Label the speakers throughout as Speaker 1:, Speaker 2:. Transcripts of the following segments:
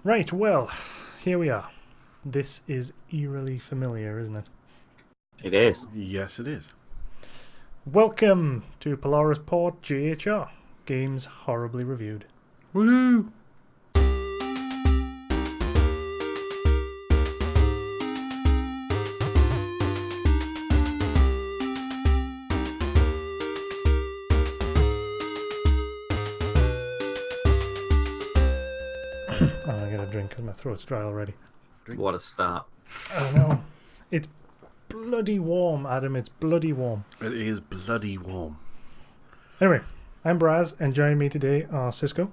Speaker 1: Right, well, here we are. This is eerily familiar, isn't it?
Speaker 2: It is.
Speaker 3: Yes, it is.
Speaker 1: Welcome to Polaris Port GHR, games horribly reviewed.
Speaker 3: Woo!
Speaker 1: I'm going to get a drink because my throat's dry already.
Speaker 2: What a start.
Speaker 1: I know. It's bloody warm, Adam. It's bloody warm.
Speaker 3: It is bloody warm.
Speaker 1: Anyway, I'm Braz, and joining me today are Cisco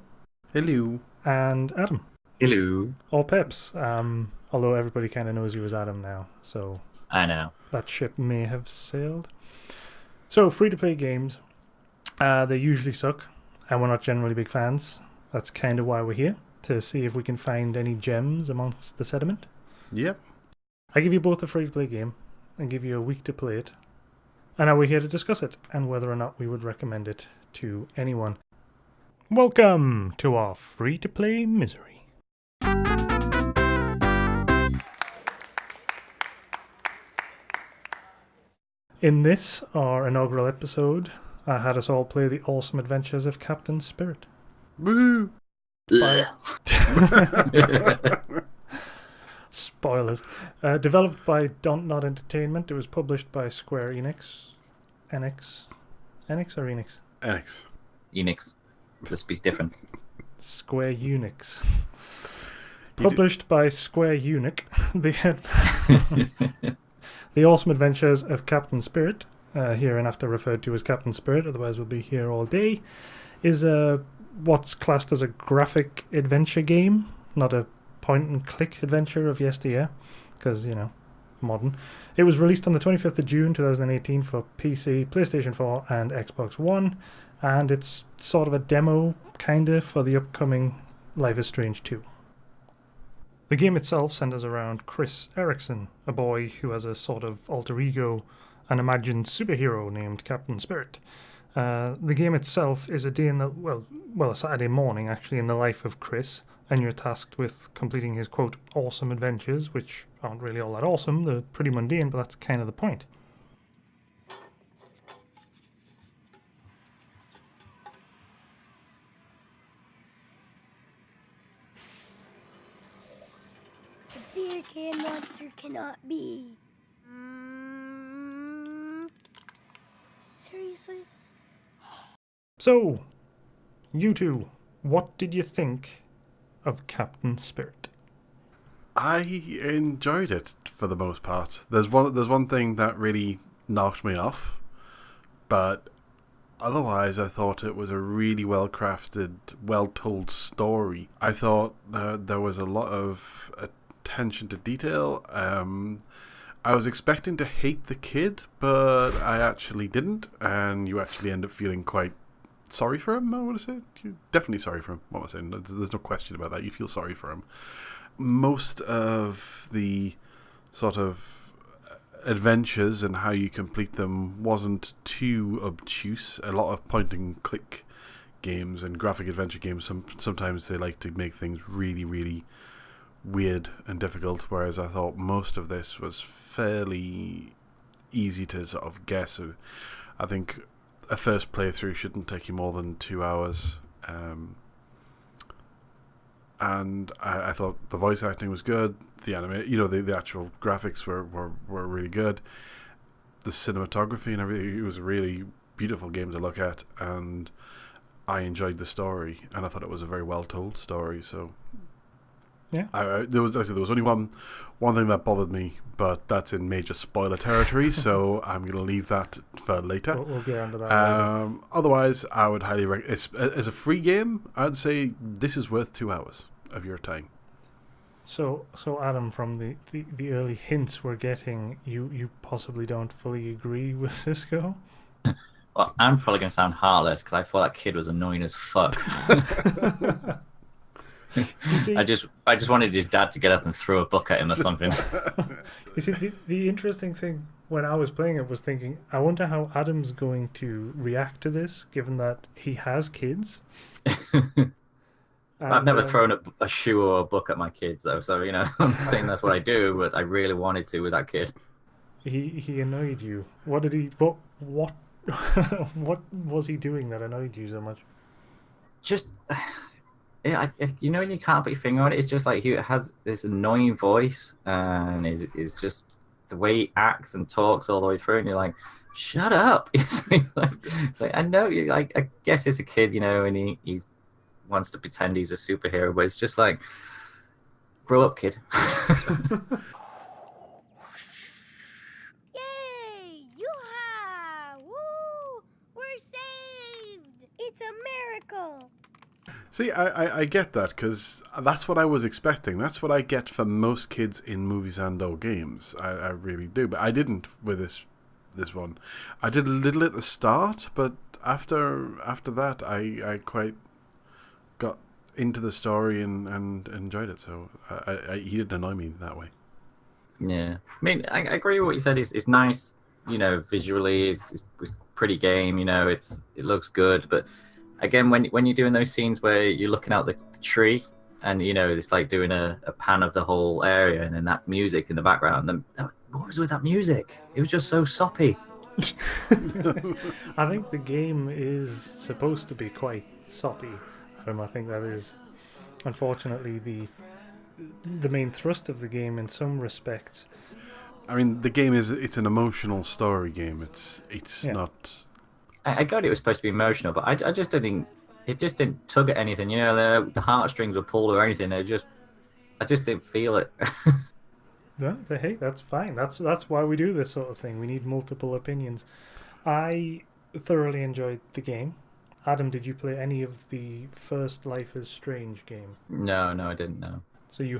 Speaker 3: Hello.
Speaker 1: and Adam.
Speaker 2: Hello.
Speaker 1: All Peps. Although everybody kind of knows you as Adam now, so
Speaker 2: I know.
Speaker 1: that ship may have sailed. So, free-to-play games, they usually suck, and we're not generally big fans. That's kind of why we're here, to see if we can find any gems amongst the sediment.
Speaker 3: Yep.
Speaker 1: I give you both a free-to-play game, and give you a week to play it. And now we're here to discuss it, and whether or not we would recommend it to anyone. Welcome to our free-to-play misery. In this, our inaugural episode, I had us all play the awesome adventures of Captain Spirit.
Speaker 3: Woo!
Speaker 1: By- Spoilers. Developed by Dontnod Entertainment, it was published by Square Enix. Enix or Enix?
Speaker 3: Enix.
Speaker 2: Unix. Just be different.
Speaker 1: Square Unix.
Speaker 3: You
Speaker 1: Published by Square Unix, the awesome adventures of Captain Spirit, hereinafter referred to as Captain Spirit, otherwise we'll be here all day, is what's classed as a graphic adventure game, not a point-and-click adventure of yesteryear, because, you know, modern. It was released on the 25th of June 2018 for PC, PlayStation 4 and Xbox One, and it's sort of a demo, kinda, for the upcoming Life is Strange 2. The game itself centers around Chris Erickson, a boy who has a sort of alter ego, an imagined superhero named Captain Spirit. The game itself is a day in the, a Saturday morning actually in the life of Chris, and you're tasked with completing his quote awesome adventures, which aren't really all that awesome, they're pretty mundane, but that's kind of the point.
Speaker 4: A beer can monster cannot be. Seriously?
Speaker 1: So, you two, what did you think of Captain Spirit?
Speaker 3: I enjoyed it for the most part. There's one thing that really knocked me off, but otherwise I thought it was a really well-crafted, well-told story. I thought there was a lot of attention to detail. I was expecting to hate the kid, but I actually didn't, and you actually end up feeling quite sorry for him, I would say. You're definitely sorry for him, what am I saying? There's no question about that. You feel sorry for him. Most of the sort of adventures and how you complete them wasn't too obtuse. A lot of point-and-click games and graphic adventure games, sometimes they like to make things really, really weird and difficult, whereas I thought most of this was fairly easy to sort of guess. I think a first playthrough shouldn't take you more than 2 hours, and I thought the voice acting was good, the the actual graphics were really good, the cinematography and everything. It was a really beautiful game to look at, and I enjoyed the story, and I thought it was a very well told story. So
Speaker 1: yeah,
Speaker 3: there was only one thing that bothered me, but that's in major spoiler territory, so I'm going to leave that for later.
Speaker 1: We'll get onto that later.
Speaker 3: Otherwise, I would highly recommend. As a free game, I'd say this is worth 2 hours of your time.
Speaker 1: So Adam, from the early hints we're getting, you possibly don't fully agree with Cisco?
Speaker 2: Well, I'm probably going to sound heartless because I thought that kid was annoying as fuck.
Speaker 1: You see,
Speaker 2: I just wanted his dad to get up and throw a book at him or something.
Speaker 1: you see, the interesting thing when I was playing it was thinking, I wonder how Adam's going to react to this, given that he has kids.
Speaker 2: I've never thrown a shoe or a book at my kids though, so I'm not saying that's what I do, but I really wanted to with that kid.
Speaker 1: He annoyed you. What did he? What what was he doing that annoyed you so much?
Speaker 2: Just when you can't put your finger on it, it's just like he has this annoying voice, and is just the way he acts and talks all the way through, and you're like, shut up. It's like, I know you. Like, I guess it's a kid, and he's wants to pretend he's a superhero, but it's just like, grow up, kid.
Speaker 4: Yay! Yoo-ha! Woo! We're saved! It's a miracle!
Speaker 3: See, I get that, because that's what I was expecting. That's what I get from most kids in movies and/or games. I really do, but I didn't with this one. I did a little at the start, but after that, I quite got into the story and enjoyed it. So he didn't annoy me that way.
Speaker 2: Yeah, I mean, I agree with what you said. It's nice, visually. It's pretty game. It looks good, but again, when you're doing those scenes where you're looking out the tree and it's like doing a pan of the whole area, and then that music in the background, then what was with that music? It was just so soppy.
Speaker 1: I think the game is supposed to be quite soppy. I think that is, unfortunately, the main thrust of the game in some respects.
Speaker 3: I mean, the game it's an emotional story game. It's not.
Speaker 2: I got it was supposed to be emotional, but I just didn't. It just didn't tug at anything. The heartstrings were pulled or anything. I just didn't feel it.
Speaker 1: No, but hey, that's fine. That's why we do this sort of thing. We need multiple opinions. I thoroughly enjoyed the game. Adam, did you play any of the first Life is Strange game?
Speaker 2: No, I didn't know.
Speaker 1: So you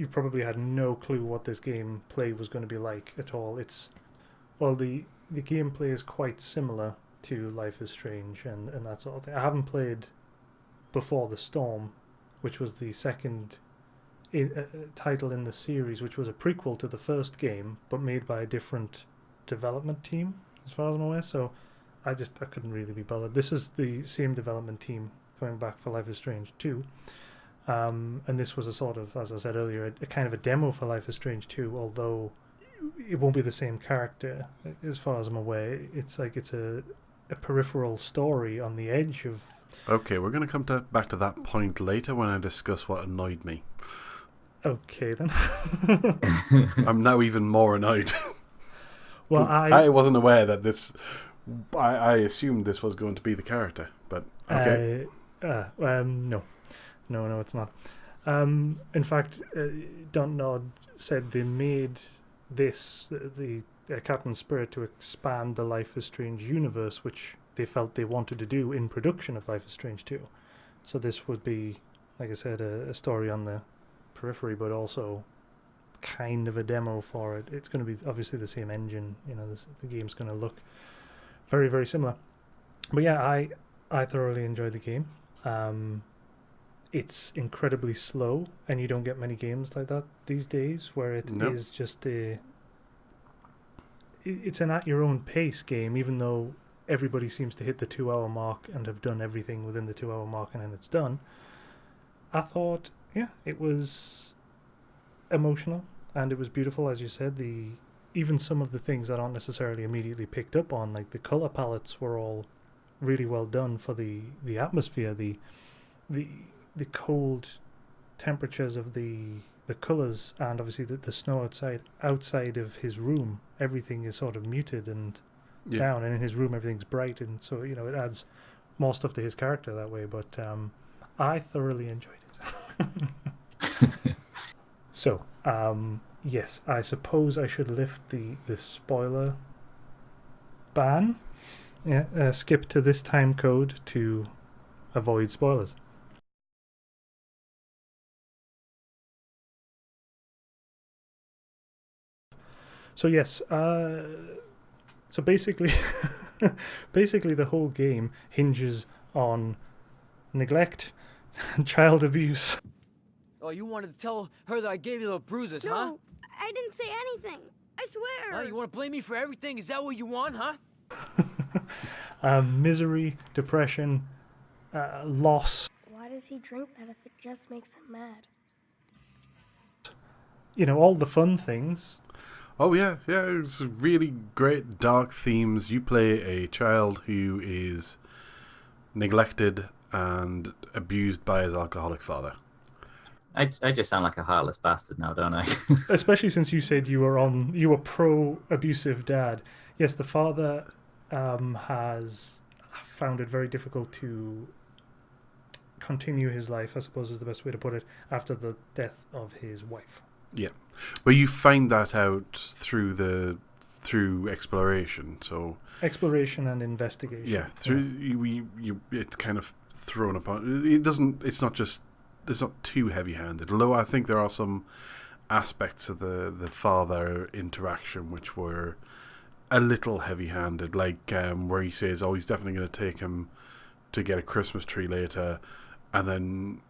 Speaker 1: probably had no clue what this gameplay was going to be like at all. The gameplay is quite similar to Life is Strange and that sort of thing. I haven't played Before the Storm, which was the second title in the series, which was a prequel to the first game, but made by a different development team, as far as I'm aware. So I couldn't really be bothered. This is the same development team going back for Life is Strange 2. And this was a sort of, as I said earlier, a kind of a demo for Life is Strange 2, although it won't be the same character, as far as I'm aware. It's like it's a peripheral story on the edge of...
Speaker 3: Okay, we're going to come back to that point later when I discuss what annoyed me.
Speaker 1: Okay, then.
Speaker 3: I'm now even more annoyed.
Speaker 1: Well,
Speaker 3: I wasn't aware that this... I assumed this was going to be the character, but okay.
Speaker 1: No, it's not. In fact, Dontnod said they made this, the Captain Spirit, to expand the Life is Strange universe, which they felt they wanted to do in production of Life is Strange 2. So this would be, like I said, a story on the periphery, but also kind of a demo for it. It's going to be obviously the same engine. The game's going to look very, very similar. But yeah, I thoroughly enjoyed the game. It's incredibly slow, and you don't get many games like that these days, where it is just it's an at your own pace game, even though everybody seems to hit the 2-hour mark and have done everything within the 2-hour mark, and then it's done. I thought, it was emotional, and it was beautiful, as you said. Even some of the things that aren't necessarily immediately picked up on, like the color palettes, were all really well done for the atmosphere, the cold temperatures of the colors, and obviously the snow outside of his room. Everything is sort of muted and down, and in his room everything's bright, and so it adds more stuff to his character that way. But I thoroughly enjoyed it. So yes, I suppose I should lift the spoiler ban. Skip to this time code to avoid spoilers. So yes, so basically the whole game hinges on neglect and child abuse.
Speaker 5: Oh, you wanted to tell her that I gave you the bruises, huh?
Speaker 4: No, I didn't say anything. I swear.
Speaker 5: Huh? You want to blame me for everything? Is that what you want, huh?
Speaker 1: Misery, depression, loss.
Speaker 4: What is does he drink that if it just makes him mad?
Speaker 1: You know, all the fun things.
Speaker 3: Oh yeah, it's really great dark themes. You play a child who is neglected and abused by his alcoholic father.
Speaker 2: I just sound like a heartless bastard now, don't I?
Speaker 1: Especially since you said you were pro abusive dad. Yes, the father has found it very difficult to continue his life, I suppose is the best way to put it, after the death of his wife.
Speaker 3: Yeah, but you find that out through exploration. So
Speaker 1: exploration and investigation.
Speaker 3: Yeah, it's kind of thrown upon. It doesn't. It's not too heavy-handed. Although I think there are some aspects of the father interaction which were a little heavy-handed, like where he says, "Oh, he's definitely going to take him to get a Christmas tree later," and then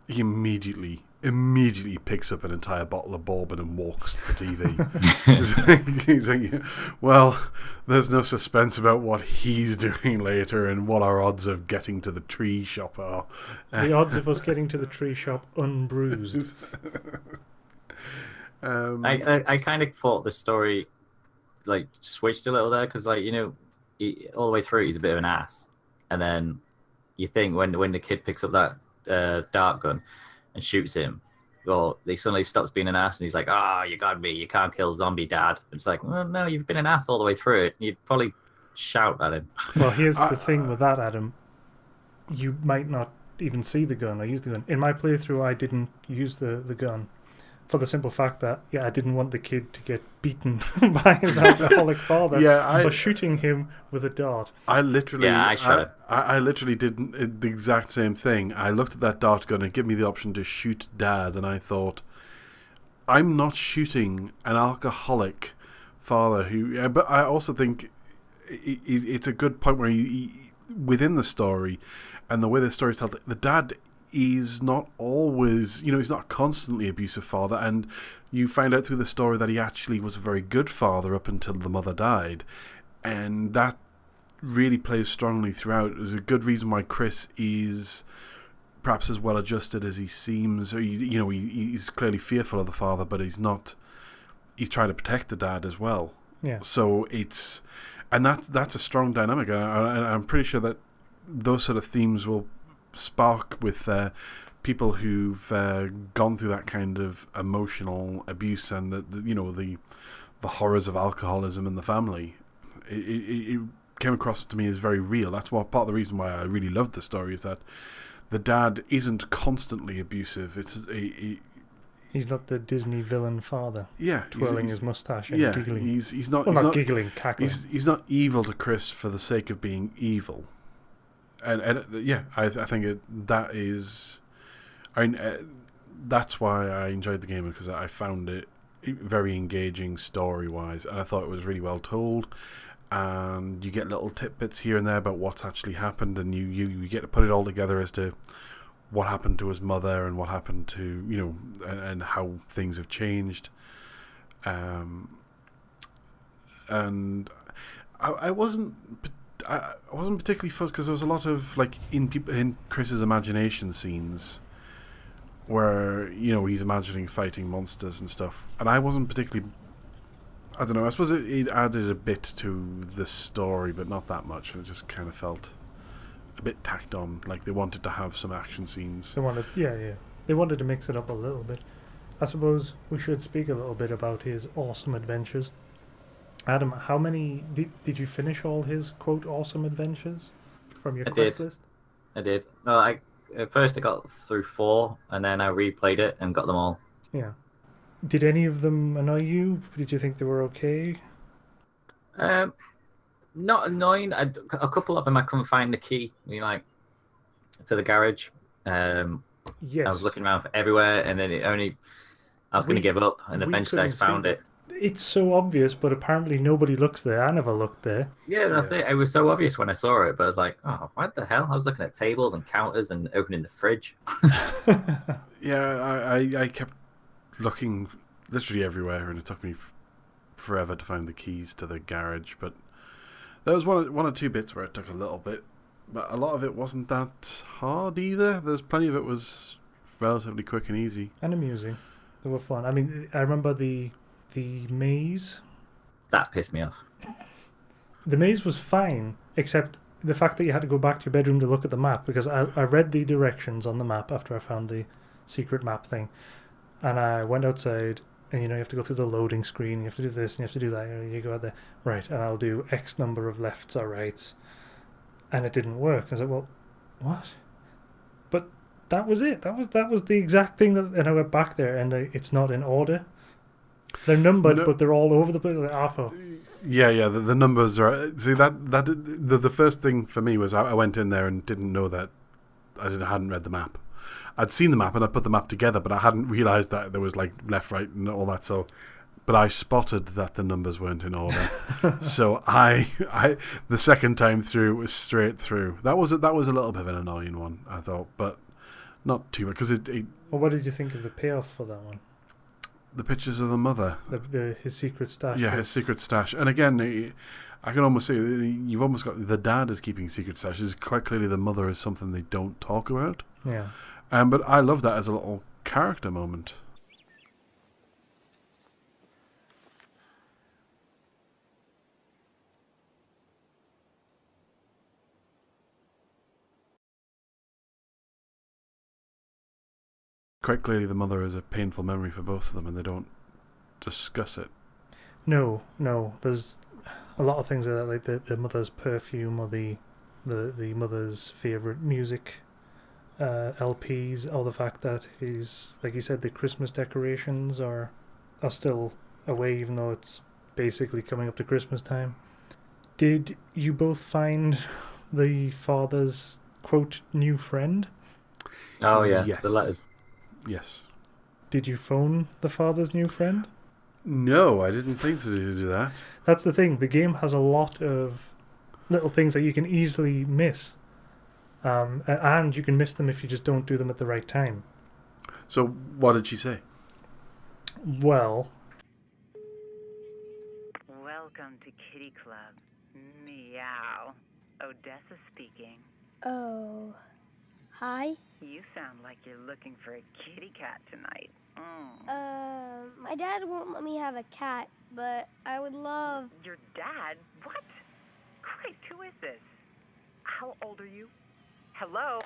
Speaker 3: he immediately picks up an entire bottle of bourbon and walks to the TV. He's like, well, there's no suspense about what he's doing later and what our odds of getting to the tree shop are.
Speaker 1: The odds of us getting to the tree shop unbruised.
Speaker 2: I kind of thought the story like switched a little there because, like, you know, all the way through he's a bit of an ass, and then you think when the kid picks up that dart gun and shoots him, well, he suddenly stops being an ass and he's like, you got me, you can't kill zombie dad. It's like, well, no, you've been an ass all the way through it. You'd probably shout at him.
Speaker 1: Well, here's the thing with that, Adam. You might not even see the gun or use the gun. In my playthrough, I didn't use the gun for the simple fact that, I didn't want the kid to get beaten by his alcoholic father for shooting him with a dart.
Speaker 3: I literally did the exact same thing. I looked at that dart gun and gave me the option to shoot dad, and I thought, I'm not shooting an alcoholic father who... But I also think it's a good point where within the story and the way the story is told, the dad is not always, he's not constantly abusive father, and you find out through the story that he actually was a very good father up until the mother died, and that really plays strongly throughout. There's a good reason why Chris is perhaps as well adjusted as he seems. He's clearly fearful of the father, but he's trying to protect the dad as well.
Speaker 1: Yeah.
Speaker 3: So that's a strong dynamic, and I'm pretty sure that those sort of themes will spark with people who've gone through that kind of emotional abuse and the horrors of alcoholism in the family. It came across to me as very real. That's part of the reason why I really loved the story, is that the dad isn't constantly abusive.
Speaker 1: He's not the Disney villain father.
Speaker 3: Yeah,
Speaker 1: twirling his mustache and giggling.
Speaker 3: He's not.
Speaker 1: Well, not giggling, cackling.
Speaker 3: He's not evil to Chris for the sake of being evil. And I think that is... that's why I enjoyed the game, because I found it very engaging story-wise, and I thought it was really well told, and you get little tidbits here and there about what's actually happened, and you get to put it all together as to what happened to his mother and what happened to, and how things have changed. And I wasn't particularly fussed because there was a lot of, like, in Chris's imagination scenes where, he's imagining fighting monsters and stuff, and I wasn't particularly... I don't know, I suppose it added a bit to the story, but not that much, and it just kind of felt a bit tacked on, like they wanted to have some action scenes.
Speaker 1: They wanted to mix it up a little bit. I suppose we should speak a little bit about his awesome adventures. Adam, how many... Did you finish all his, quote, awesome adventures from your quest list?
Speaker 2: I did. No, at first I got through 4, and then I replayed it and got them all.
Speaker 1: Yeah. Did any of them annoy you? Did you think they were okay?
Speaker 2: Not annoying. A couple of them I couldn't find the key, for the garage.
Speaker 1: Yes.
Speaker 2: I was looking around for everywhere, and then I was going to give up, and eventually I found it.
Speaker 1: It's so obvious, but apparently nobody looks there. I never looked there.
Speaker 2: Yeah, that's it. It was so obvious when I saw it, but I was like, oh, what the hell? I was looking at tables and counters and opening the fridge.
Speaker 3: Yeah, I kept looking literally everywhere, and it took me forever to find the keys to the garage, but there was one or two bits where it took a little bit But a lot of it wasn't that hard either. There's plenty of it was relatively quick and easy.
Speaker 1: And amusing. They were fun. I mean, I remember the maze.
Speaker 2: That pissed me off.
Speaker 1: The maze was fine, except the fact that you had to go back to your bedroom to look at the map, because I read the directions on the map after I found the secret map thing, and I went outside, and you have to go through the loading screen, you have to do this, and you have to do that, and you go out there, right, and I'll do X number of lefts or rights, and it didn't work. I was like, well, what? But that was it. That was the exact thing and I went back there, and it's not in order. They're numbered, but they're all over the place. Like,
Speaker 3: Yeah. The numbers are. See the first thing for me was I went in there and didn't know that hadn't read the map. I'd seen the map and I'd put the map together, but I hadn't realised that there was like left, right, and all that. So, but I spotted that the numbers weren't in order. So I the second time through it was straight through. That was a little bit of an annoying one, I thought, but not too much because it.
Speaker 1: Well, what did you think of the payoff for that one?
Speaker 3: The pictures of the mother.
Speaker 1: His secret stash.
Speaker 3: Yeah, his secret stash. And again, I can almost say you've almost got the dad is keeping secret stashes. Quite clearly, the mother is something they don't talk about.
Speaker 1: Yeah.
Speaker 3: But I love that as a little character moment. Quite clearly, the mother is a painful memory for both of them, and they don't discuss it.
Speaker 1: No. There's a lot of things like the mother's perfume, or the mother's favorite music LPs, or the fact that he's, like you said, the Christmas decorations are still away, even though it's basically coming up to Christmas time. Did you both find the father's quote new friend?
Speaker 2: Oh yeah,
Speaker 3: Yes.
Speaker 2: the letters.
Speaker 3: Yes.
Speaker 1: Did you phone the father's new friend?
Speaker 3: No, I didn't think to do that.
Speaker 1: That's the thing. The game has a lot of little things that you can easily miss. And you can miss them if you just don't do them at the right time.
Speaker 3: So, what did she say?
Speaker 1: Well...
Speaker 6: Welcome to Kitty Club. Meow. Odessa speaking.
Speaker 4: Oh. Hi?
Speaker 6: You sound like you're looking for a kitty cat tonight.
Speaker 4: My dad won't let me have a cat, but I would love...
Speaker 6: Your dad? What? Christ, who is this? How old are you? Hello?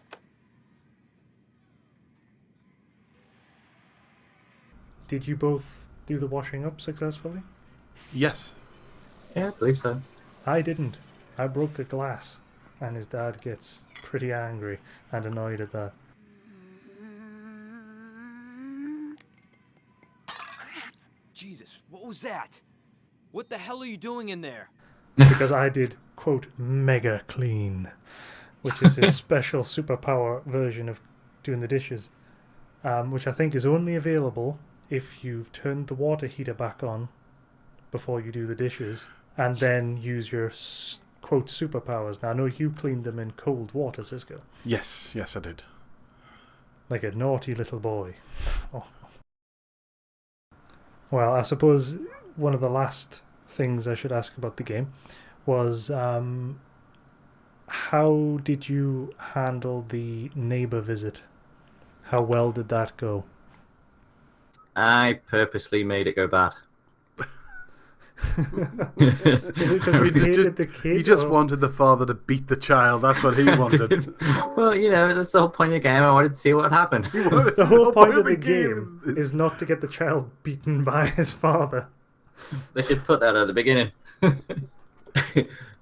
Speaker 1: Did you both do the washing up successfully?
Speaker 3: Yes.
Speaker 2: Yeah, I believe so.
Speaker 1: I didn't. I broke a glass, and his dad gets pretty angry and annoyed at that.
Speaker 5: Jesus, what was that? What the hell are you doing in there?
Speaker 1: Because I did, quote, mega clean, which is his special superpower version of doing the dishes, which I think is only available if you've turned the water heater back on before you do the dishes, and then use your, quote, superpowers. Now, I know you cleaned them in cold water, Cisco.
Speaker 3: Yes, I did.
Speaker 1: Like a naughty little boy. Oh. Well, I suppose one of the last things I should ask about the game was how did you handle the neighbour visit? How well did that go?
Speaker 2: I purposely made it go bad.
Speaker 1: Is it because you hated the kid?
Speaker 3: He just
Speaker 1: or-
Speaker 3: wanted the father to beat the child. That's what he wanted.
Speaker 2: Well, that's the whole point of the game. I wanted to see what happened.
Speaker 1: The whole point of the game is not to get the child beaten by his father.
Speaker 2: They should put that at the beginning.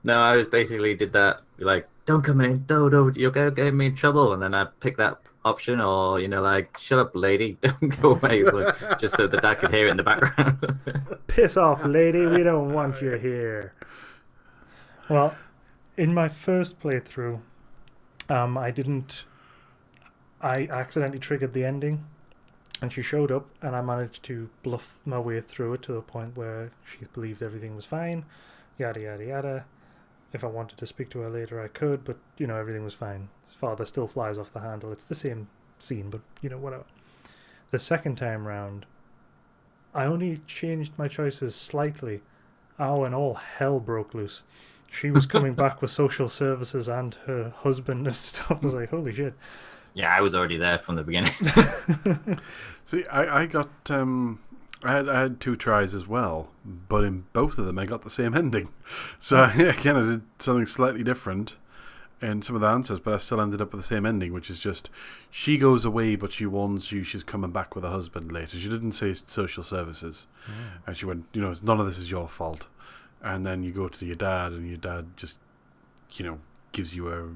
Speaker 2: No, I basically did that. Like, don't come in, don't, you'll get me in trouble. And then I'd pick that option, or like, shut up, lady, don't go away. So, just so the dad could hear it in the background.
Speaker 1: Piss off, lady, we don't want you here. Well, in my first playthrough, I accidentally triggered the ending, and she showed up, and I managed to bluff my way through it to the point where she believed everything was fine, yada yada yada. If I wanted to speak to her later, I could, but everything was fine. His father still flies off the handle. It's the same scene, but whatever. The second time round, I only changed my choices slightly. Oh, and all hell broke loose. she was coming back with social services and her husband and stuff. I was like, holy shit.
Speaker 2: Yeah, I was already there from the beginning.
Speaker 3: See, I got I had 2 tries as well, but in both of them I got the same ending. So again, I did something slightly different in some of the answers, but I still ended up with the same ending, which is just she goes away, but she warns you she's coming back with a husband later. She didn't say social services, and she went, none of this is your fault. And then you go to your dad, and your dad just, gives you a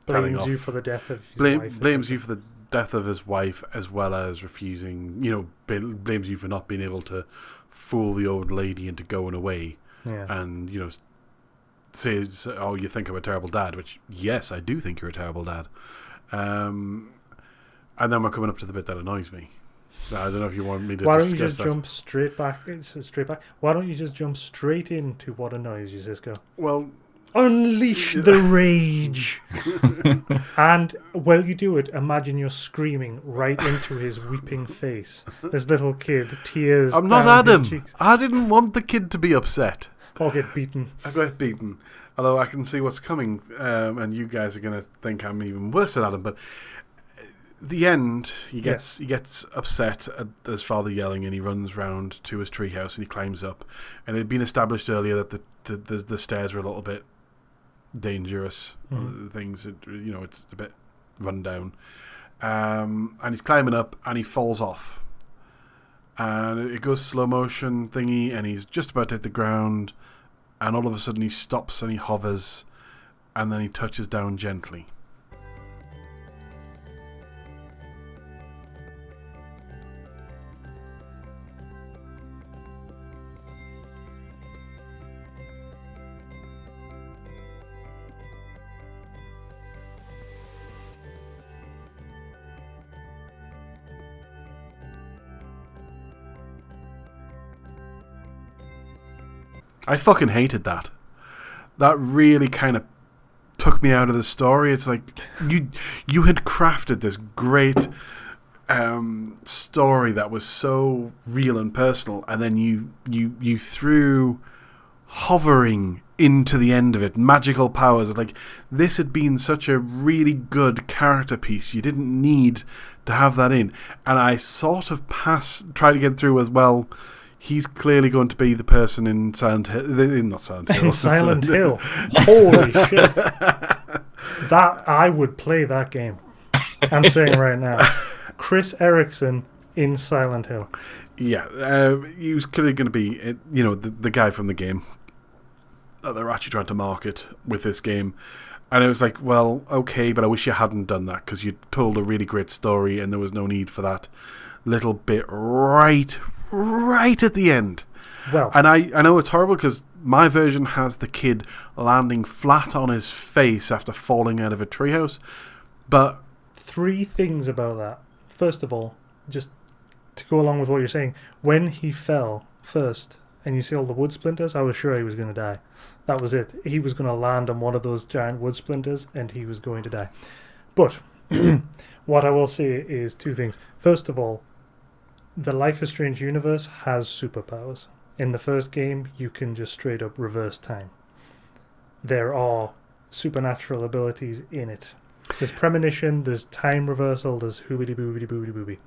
Speaker 1: Blames you for the death of his wife.
Speaker 3: Blames you for the death of his wife, as well as refusing, blames you for not being able to fool the old lady into going away.
Speaker 1: Yeah.
Speaker 3: And, says, oh, you think I'm a terrible dad, which, yes, I do think you're a terrible dad. And then we're coming up to the bit that annoys me. I don't know if you want me to
Speaker 1: Why don't you
Speaker 3: discuss
Speaker 1: just
Speaker 3: that.
Speaker 1: jump straight back? Why don't you just jump straight into what annoys you, Cisco?
Speaker 3: Well,
Speaker 1: Unleash the rage. And while you do it, imagine you're screaming right into his weeping face. This little kid, tears
Speaker 3: I'm not
Speaker 1: down his
Speaker 3: Adam.
Speaker 1: cheeks.
Speaker 3: I didn't want the kid to be upset.
Speaker 1: Or get beaten.
Speaker 3: I got beaten. Although I can see what's coming, and you guys are going to think I'm even worse than Adam. But the end, he gets upset at his father yelling, and he runs round to his treehouse and he climbs up. And it had been established earlier that the stairs were a little bit dangerous. Things, it's a bit run down. And he's climbing up, and he falls off. And it goes slow motion thingy, and he's just about to hit the ground, and all of a sudden he stops and he hovers, and then he touches down gently. I fucking hated that. That really kind of took me out of the story. It's like you had crafted this great story that was so real and personal, and then you threw hovering into the end of it, magical powers. Like, this had been such a really good character piece. You didn't need to have that in, and I sort of tried to get through as well. He's clearly going to be the person in Silent Hill. Not Silent Hill.
Speaker 1: In Silent Hill. Holy shit. That, I would play that game. I'm saying right now. Chris Erickson in Silent Hill.
Speaker 3: Yeah, he was clearly going to be, the guy from the game that they're actually trying to market with this game. And it was like, well, okay, but I wish you hadn't done that, because you told a really great story and there was no need for that little bit right at the end.
Speaker 1: Well,
Speaker 3: and I know it's horrible, because my version has the kid landing flat on his face after falling out of a treehouse. But
Speaker 1: 3 things about that. First of all, just to go along with what you're saying, when he fell first and you see all the wood splinters, I was sure he was going to die. That was it. He was going to land on one of those giant wood splinters and he was going to die. But what I will say is 2 things. First of all, the Life is Strange universe has superpowers. In the first game, you can just straight up reverse time. There are supernatural abilities in it. There's premonition, there's time reversal, there's hoobity boobity boobity booby.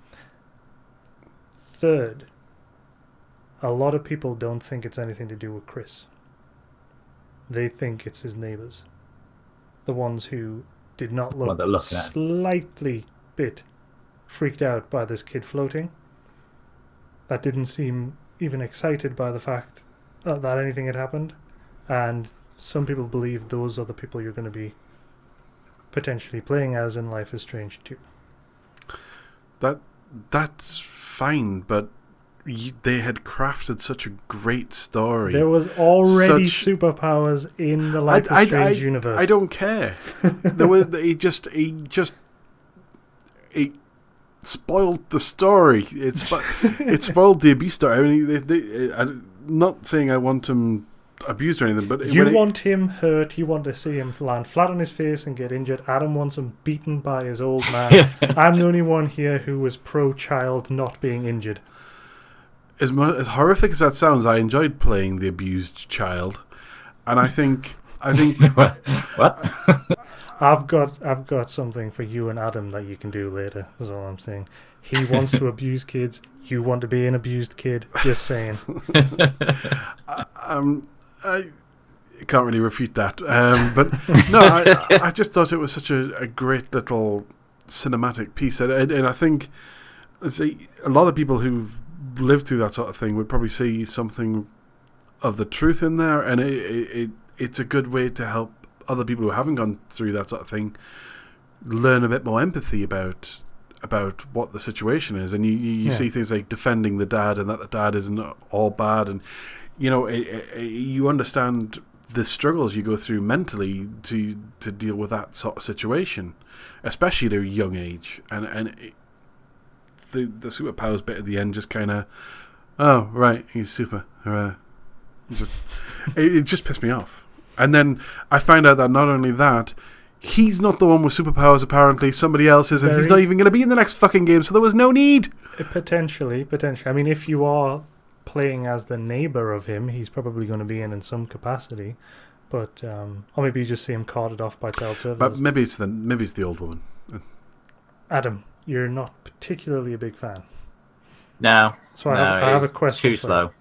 Speaker 1: Third, a lot of people don't think it's anything to do with Chris. They think it's his neighbours. The ones who did not look slightly bit freaked out by this kid floating. That didn't seem even excited by the fact that anything had happened. And some people believe those are the people you're going to be potentially playing as in Life is Strange 2.
Speaker 3: That's fine, but they had crafted such a great story.
Speaker 1: There was already superpowers in the Life is Strange universe.
Speaker 3: I don't care. There was it spoiled the story. It spoiled the abuse story. I mean, I'm not saying I want him abused or anything, but
Speaker 1: you want him hurt. You want to see him land flat on his face and get injured. Adam wants him beaten by his old man. I'm the only one here who was pro-child not being injured.
Speaker 3: As horrific as that sounds, I enjoyed playing the abused child, and I think I think
Speaker 2: What?
Speaker 1: I've got something for you and Adam that you can do later. Is all I'm saying. He wants to abuse kids. You want to be an abused kid. Just saying.
Speaker 3: I can't really refute that. But no, I just thought it was such a great little cinematic piece, and I think a lot of people who've lived through that sort of thing would probably see something of the truth in there, and it's a good way to help other people who haven't gone through that sort of thing learn a bit more empathy about what the situation is, and you see things like defending the dad, and that the dad isn't all bad, and you understand the struggles you go through mentally to deal with that sort of situation, especially at a young age, and the superpowers bit at the end just kind of, oh right, he's super, it just pissed me off. And then I find out that not only that, he's not the one with superpowers, apparently somebody else is, and he's not even going to be in the next fucking game, so there was no need.
Speaker 1: Potentially. I mean, if you are playing as the neighbour of him, he's probably going to be in some capacity, but or maybe you just see him carted off by child services.
Speaker 3: But maybe it's the old woman.
Speaker 1: Adam, you're not particularly a big fan.
Speaker 2: No.
Speaker 1: So I have a question.
Speaker 2: Too slow.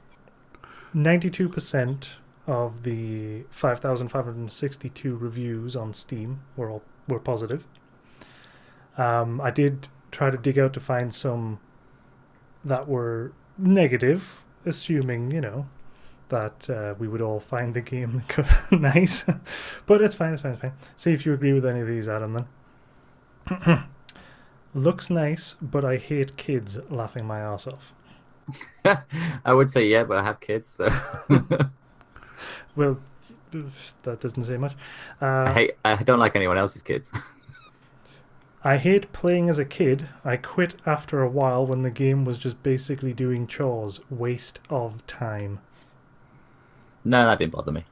Speaker 1: 92% of the 5,562 reviews on Steam were positive. I did try to dig out to find some that were negative, assuming that we would all find the game nice. But it's fine. See if you agree with any of these, Adam. Then looks nice, but I hate kids laughing my arse off.
Speaker 2: I would say yeah, but I have kids, so.
Speaker 1: Well, that doesn't say much.
Speaker 2: I don't like anyone else's kids.
Speaker 1: I hate playing as a kid. I quit after a while when the game was just basically doing chores. Waste of time.
Speaker 2: No, that didn't bother me.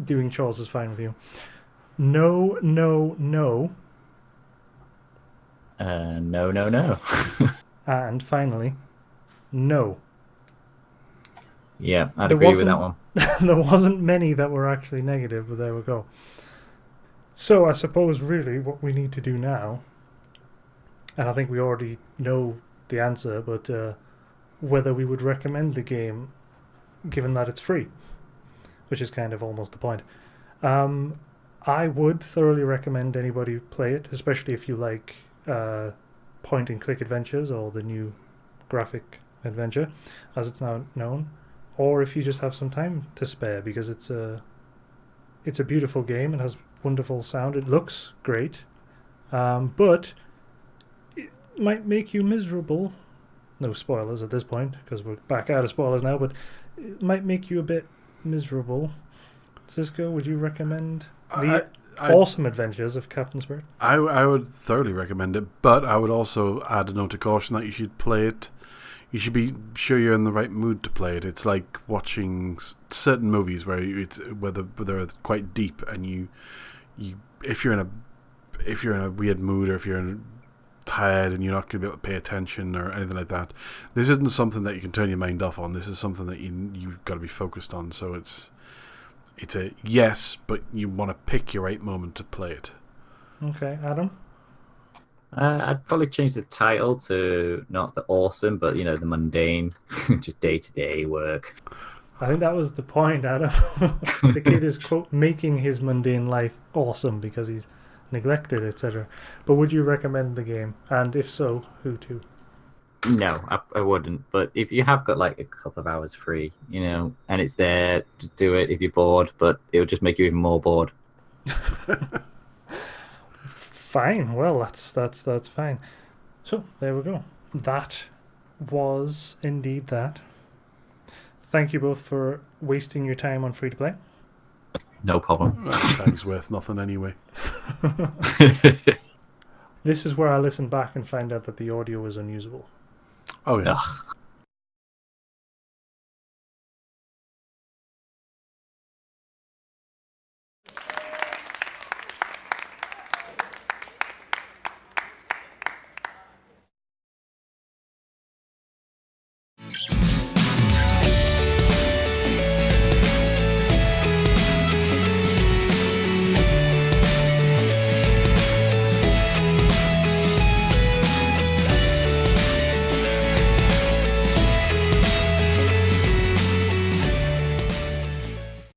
Speaker 1: Doing chores is fine with you. No.
Speaker 2: No.
Speaker 1: And finally, no.
Speaker 2: Yeah, I'd agree with that one.
Speaker 1: There wasn't many that were actually negative, but there we go. So I suppose really what we need to do now, and I think we already know the answer, but whether we would recommend the game given that it's free, which is kind of almost the point. I would thoroughly recommend anybody play it, especially if you like point and click adventures, or the new graphic adventure as it's now known, or if you just have some time to spare, because it's a beautiful game. It has wonderful sound. It looks great, but it might make you miserable. No spoilers at this point, because we're back out of spoilers now, but it might make you a bit miserable. Cisco, would you recommend the awesome adventures of Captain Spirit?
Speaker 3: I would thoroughly recommend it, but I would also add a note of caution that you should play it. You should be sure you're in the right mood to play it. It's like watching certain movies where they're quite deep, and you if you're in a weird mood, or if you're tired and you're not going to be able to pay attention or anything like that, this isn't something that you can turn your mind off on. This is something that you've got to be focused on. So it's a yes, but you want to pick your right moment to play it.
Speaker 1: Okay, Adam?
Speaker 2: I'd probably change the title to not the awesome, but the mundane, just day-to-day work.
Speaker 1: I think that was the point, Adam. The kid is, quote, making his mundane life awesome because he's neglected, etc. But would you recommend the game? And if so, who to?
Speaker 2: No, I wouldn't. But if you have got like a couple of hours free, and it's there to do it if you're bored, but it'll just make you even more bored.
Speaker 1: Fine. Well, that's fine. So there we go. That was indeed that. Thank you both for wasting your time on free to play.
Speaker 2: No problem.
Speaker 3: Time's worth nothing anyway.
Speaker 1: This is where I listened back and find out that the audio was unusable.
Speaker 3: Oh yeah.
Speaker 2: Ugh.